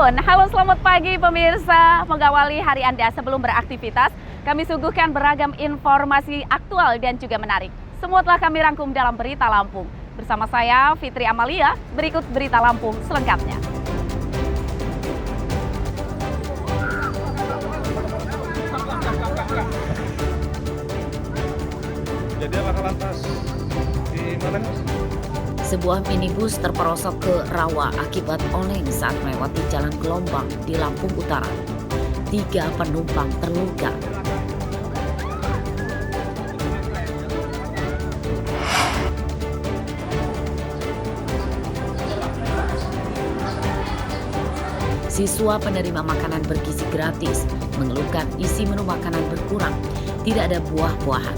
Cirebon. Halo, selamat pagi pemirsa. Mengawali hari Anda sebelum beraktivitas, kami suguhkan beragam informasi aktual dan juga menarik. Semua telah kami rangkum dalam Berita Lampung. Bersama saya, Fitri Amalia, berikut Berita Lampung selengkapnya. Jadi apa lantas di mana? Sebuah minibus terperosok ke rawa akibat oleng saat melewati jalan gelombang di Lampung Utara. 3 penumpang terluka. Siswa penerima makanan bergizi gratis mengeluhkan isi menu makanan berkurang, tidak ada buah-buahan.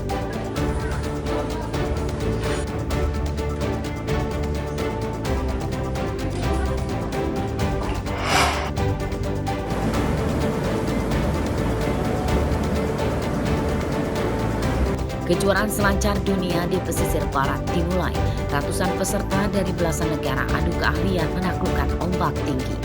Kejuaraan selancar dunia di pesisir barat dimulai. Ratusan peserta dari belasan negara adu keahlian menaklukkan ombak tinggi.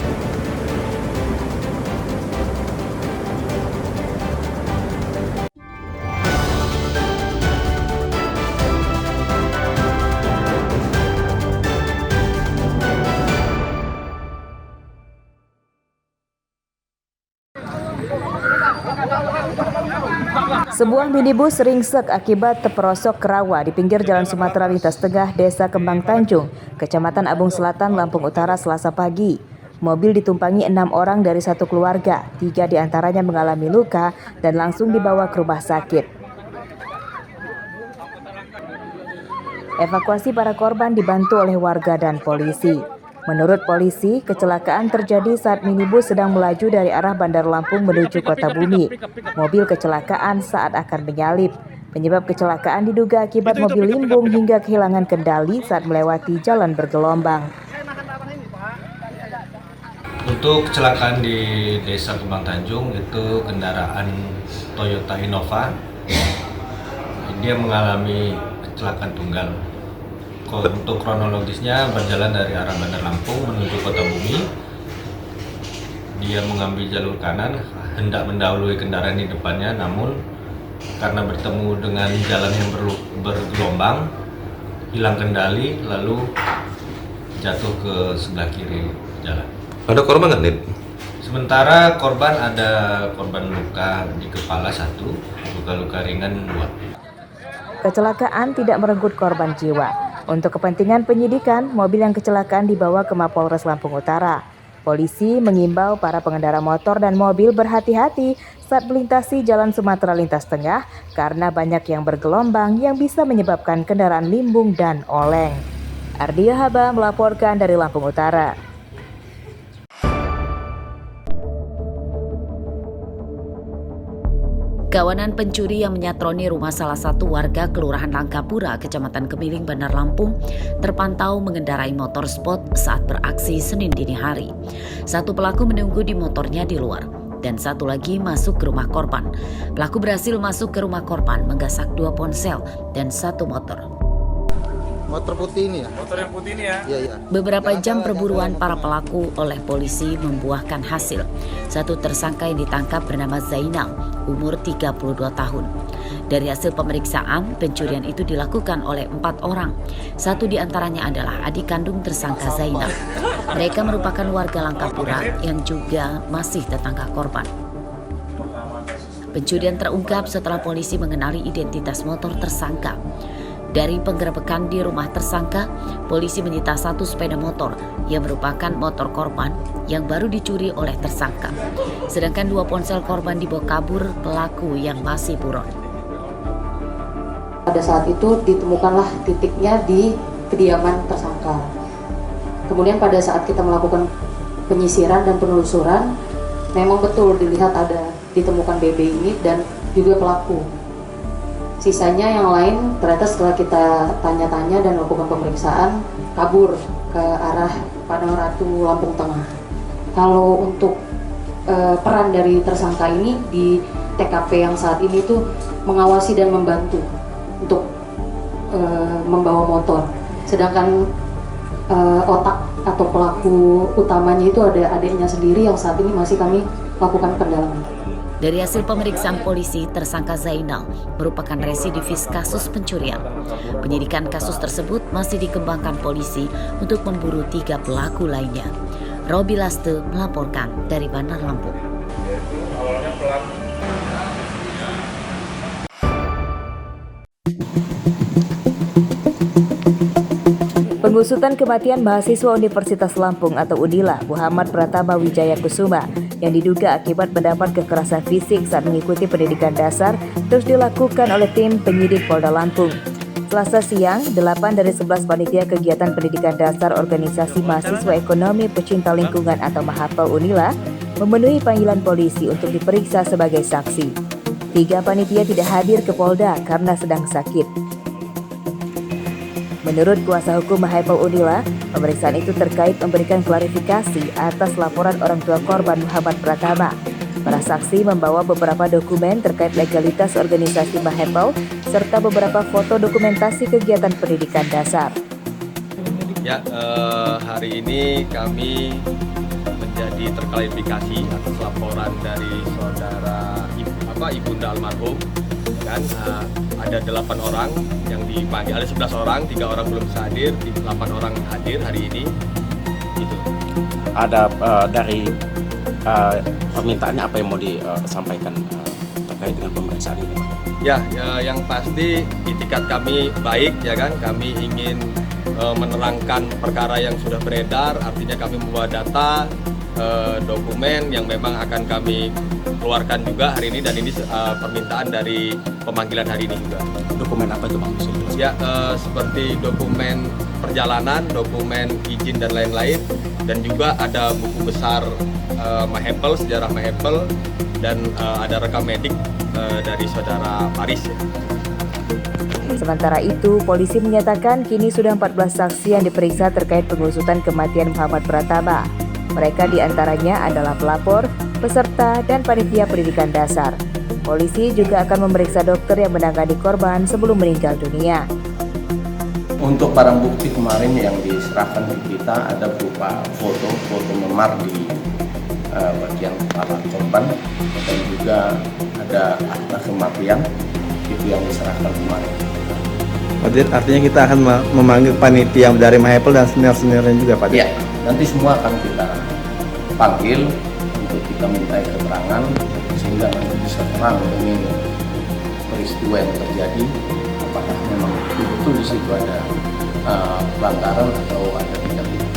Sebuah minibus ringsek akibat terperosok ke rawa di pinggir Jalan Sumatera Lintas Tengah, Desa Kembang Tanjung, Kecamatan Abung Selatan, Lampung Utara, Selasa pagi. Mobil ditumpangi 6 orang dari satu keluarga, 3 diantaranya mengalami luka dan langsung dibawa ke rumah sakit. Evakuasi para korban dibantu oleh warga dan polisi. Menurut polisi, kecelakaan terjadi saat minibus sedang melaju dari arah Bandar Lampung menuju Kota Bumi. Mobil kecelakaan saat akan menyalip. Penyebab kecelakaan diduga akibat mobil limbung hingga kehilangan kendali saat melewati jalan bergelombang. Untuk kecelakaan di Desa Kembang Tanjung itu kendaraan Toyota Innova. Dia mengalami kecelakaan tunggal. Untuk kronologisnya berjalan dari arah Bandar Lampung menuju Kota Bumi. Dia mengambil jalur kanan, hendak mendahului kendaraan di depannya, namun karena bertemu dengan jalan yang bergelombang, hilang kendali lalu jatuh ke sebelah kiri jalan. Ada korban nggak, Nid? Sementara ada korban luka di kepala 1, luka-luka ringan 2. Kecelakaan tidak merenggut korban jiwa. Untuk kepentingan penyidikan, mobil yang kecelakaan dibawa ke Mapolres Lampung Utara. Polisi mengimbau para pengendara motor dan mobil berhati-hati saat melintasi Jalan Sumatera Lintas Tengah karena banyak yang bergelombang yang bisa menyebabkan kendaraan limbung dan oleng. Ardia Haba melaporkan dari Lampung Utara. Kawanan pencuri yang menyatroni rumah salah satu warga Kelurahan Langkapura, Kecamatan Kemiling, Bandar Lampung, terpantau mengendarai motor sport saat beraksi Senin dini hari. Satu pelaku menunggu di motornya di luar, dan satu lagi masuk ke rumah korban. Pelaku berhasil masuk ke rumah korban, menggasak 2 ponsel dan 1 motor. Motor putih ini ya? Motor yang putih ini ya? Iya. Beberapa jam perburuan para pelaku oleh polisi membuahkan hasil. Satu tersangka yang ditangkap bernama Zainal, umur 32 tahun. Dari hasil pemeriksaan, pencurian itu dilakukan oleh 4 orang. 1 diantaranya adalah adik kandung tersangka Zainal. Mereka merupakan warga Langkapura yang juga masih tetangga korban. Pencurian terungkap setelah polisi mengenali identitas motor tersangka. Dari penggerebekan di rumah tersangka, polisi menyita 1 sepeda motor yang merupakan motor korban yang baru dicuri oleh tersangka. Sedangkan 2 ponsel korban dibawa kabur pelaku yang masih buron. Pada saat itu ditemukanlah titiknya di kediaman tersangka. Kemudian pada saat kita melakukan penyisiran dan penelusuran, memang betul dilihat ada ditemukan BB ini dan juga pelaku. Sisanya yang lain ternyata setelah kita tanya-tanya dan melakukan pemeriksaan kabur ke arah Padang Ratu, Lampung Tengah. Kalau untuk peran dari tersangka ini di TKP yang saat ini tuh mengawasi dan membantu untuk membawa motor. Sedangkan otak atau pelaku utamanya itu ada adiknya sendiri yang saat ini masih kami lakukan pendalaman. Dari hasil pemeriksaan polisi, tersangka Zainal merupakan residivis kasus pencurian. Penyidikan kasus tersebut masih dikembangkan polisi untuk memburu 3 pelaku lainnya. Robi Laste melaporkan dari Bandar Lampung. Pengusutan kematian mahasiswa Universitas Lampung atau UNILA Muhammad Pratama Wijaya Kusuma yang diduga akibat mendapat kekerasan fisik saat mengikuti pendidikan dasar terus dilakukan oleh tim penyidik Polda Lampung. Selasa siang, 8 dari 11 panitia kegiatan pendidikan dasar Organisasi Mahasiswa Ekonomi Pecinta Lingkungan atau MAHAPEL UNILA memenuhi panggilan polisi untuk diperiksa sebagai saksi. 3 panitia tidak hadir ke Polda karena sedang sakit. Menurut kuasa hukum MAHAPEL UNILA, pemeriksaan itu terkait memberikan klarifikasi atas laporan orang tua korban Muhammad Pratama. Para saksi membawa beberapa dokumen terkait legalitas organisasi MAHAPEL serta beberapa foto dokumentasi kegiatan pendidikan dasar. Ya, hari ini kami menjadi terklarifikasi atas laporan dari saudara ibunda almarhum. Kan ada 8 orang yang dipanggil, ada 11 orang, 3 orang belum bisa hadir, 8 orang hadir hari ini. Gitu. Ada dari permintaannya apa yang mau disampaikan terkait dengan pemeriksaan ini? Ya, yang pasti itikat kami baik, ya kan. Kami ingin menerangkan perkara yang sudah beredar, artinya kami membawa data, dokumen yang memang akan kami keluarkan juga hari ini, dan ini permintaan dari pemanggilan hari ini juga. Dokumen apa itu Bang? Ya, seperti dokumen perjalanan, dokumen izin dan lain-lain, dan juga ada buku besar MAHAPEL, sejarah MAHAPEL, dan ada rekam medik dari saudara Paris. Ya. Sementara itu, polisi menyatakan kini sudah 14 saksi yang diperiksa terkait pengusutan kematian Muhammad Pratama. Mereka diantaranya adalah pelapor, peserta, dan panitia pendidikan dasar. Polisi juga akan memeriksa dokter yang menangani korban sebelum meninggal dunia. Untuk barang bukti kemarin yang diserahkan ke kita ada berupa foto memar di bagian kepala korban, dan juga ada akta kematian itu yang diserahkan kemarin. Artinya kita akan memanggil panitia dari MAHAPEL dan senior-seniornya juga, Pak? Iya, nanti semua akan kita panggil untuk kita minta keterangan sehingga nanti bisa terang dengan peristiwa yang terjadi, apakah memang betul di situ ada pelanggaran atau ada tindak pidana.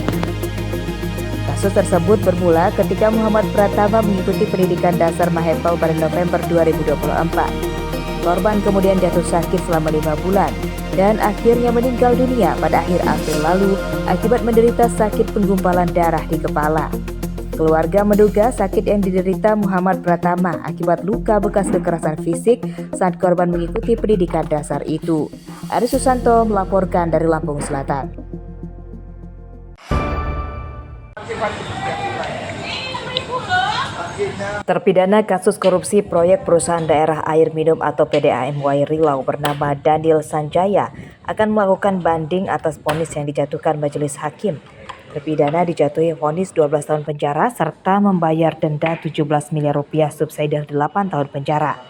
Kasus tersebut bermula ketika Muhammad Pratama mengikuti pendidikan dasar MAHAPEL pada November 2024. Korban kemudian jatuh sakit selama 5 bulan dan akhirnya meninggal dunia pada akhir April lalu akibat menderita sakit penggumpalan darah di kepala. Keluarga menduga sakit yang diderita Muhammad Pratama akibat luka bekas kekerasan fisik saat korban mengikuti pendidikan dasar itu. Ari Susanto melaporkan dari Lampung Selatan. Terpidana kasus korupsi proyek perusahaan daerah air minum atau PDAMY Rilau bernama Daniel Sanjaya akan melakukan banding atas vonis yang dijatuhkan majelis hakim. Terpidana dijatuhi vonis 12 tahun penjara serta membayar denda 17 miliar rupiah subsidi 8 tahun penjara.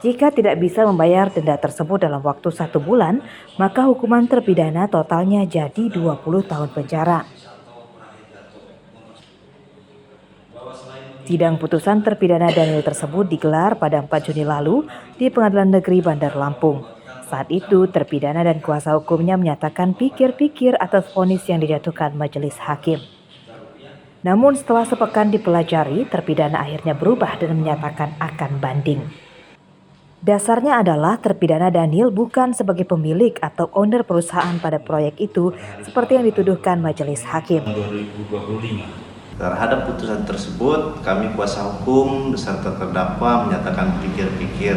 Jika tidak bisa membayar denda tersebut dalam waktu 1 bulan, maka hukuman terpidana totalnya jadi 20 tahun penjara. Sidang putusan terpidana Daniel tersebut digelar pada 4 Juni lalu di Pengadilan Negeri Bandar Lampung. Saat itu, terpidana dan kuasa hukumnya menyatakan pikir-pikir atas vonis yang dijatuhkan majelis hakim. Namun setelah sepekan dipelajari, terpidana akhirnya berubah dan menyatakan akan banding. Dasarnya adalah terpidana Daniel bukan sebagai pemilik atau owner perusahaan pada proyek itu seperti yang dituduhkan majelis hakim. Terhadap putusan tersebut, kami kuasa hukum beserta terdakwa menyatakan pikir-pikir.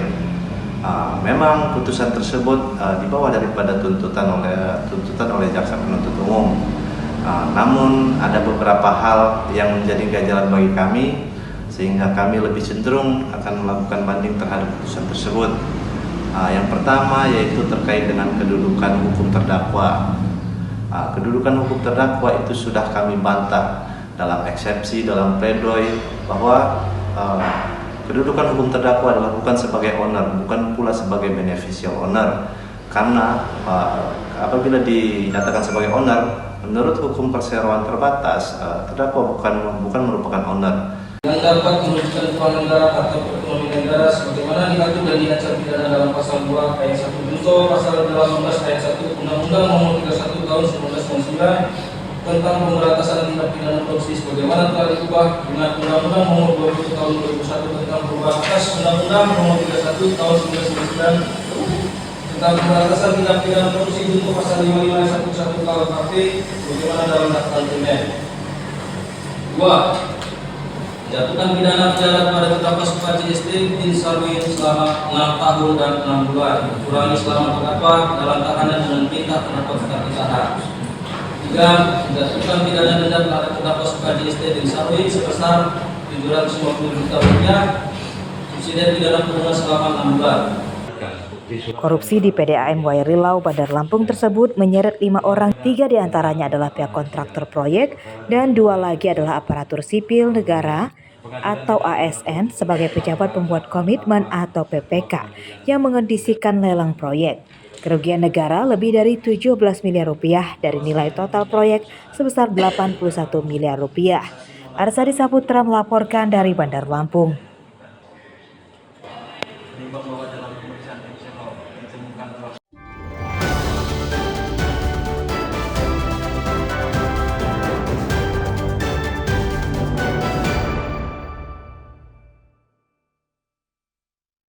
Memang putusan tersebut di bawah daripada tuntutan oleh jaksa penuntut umum. Namun ada beberapa hal yang menjadi ganjalan bagi kami, sehingga kami lebih cenderung akan melakukan banding terhadap putusan tersebut. Yang pertama yaitu terkait dengan kedudukan hukum terdakwa. Kedudukan hukum terdakwa itu sudah kami bantah dalam eksepsi, dalam pledoi bahwa kedudukan hukum terdakwa adalah bukan sebagai owner, bukan pula sebagai beneficial owner. Karena apabila dinyatakan sebagai owner, menurut hukum perseroan terbatas, terdakwa bukan merupakan owner. Yang dapat merugikan keuangan negara atau ekonomi negara sebagaimana diatur dan diancam pidana dalam pasal 2 ayat 1 junto pasal 18 ayat 1 Undang-Undang Nomor 31 Tahun 1999 tentang pemberantasan tindak pidana korupsi sebagaimana telah diubah dengan Undang-Undang Nomor 20 Tahun 2001 tentang perubahan atas Undang-Undang Nomor 31 Tahun 1999 tentang pemberantasan tindak pidana korupsi junto pasal 55 ayat 1 KUHP sebagaimana dalam daftar primer. 2. Jatuhkan pidana penjara kepada terdakwa Suparji ST bin Sarwin selama 6 tahun dan 6 bulan, dikurangi selama terdakwa dalam tahanan dengan perintah terdakwa tetap ditahan. 3. Jatuhkan pidana denda kepada terdakwa Suparji ST bin Sarwin sebesar Rp750 juta, subsidi pidana kurungan selama 6 bulan. Korupsi di PDAM Wairilau, Bandar Lampung tersebut menyeret 5 orang, 3 diantaranya adalah pihak kontraktor proyek dan 2 lagi adalah aparatur sipil negara atau ASN sebagai pejabat pembuat komitmen atau PPK yang mengondisikan lelang proyek. Kerugian negara lebih dari 17 miliar rupiah dari nilai total proyek sebesar 81 miliar rupiah. Arsadi Saputra melaporkan dari Bandar Lampung.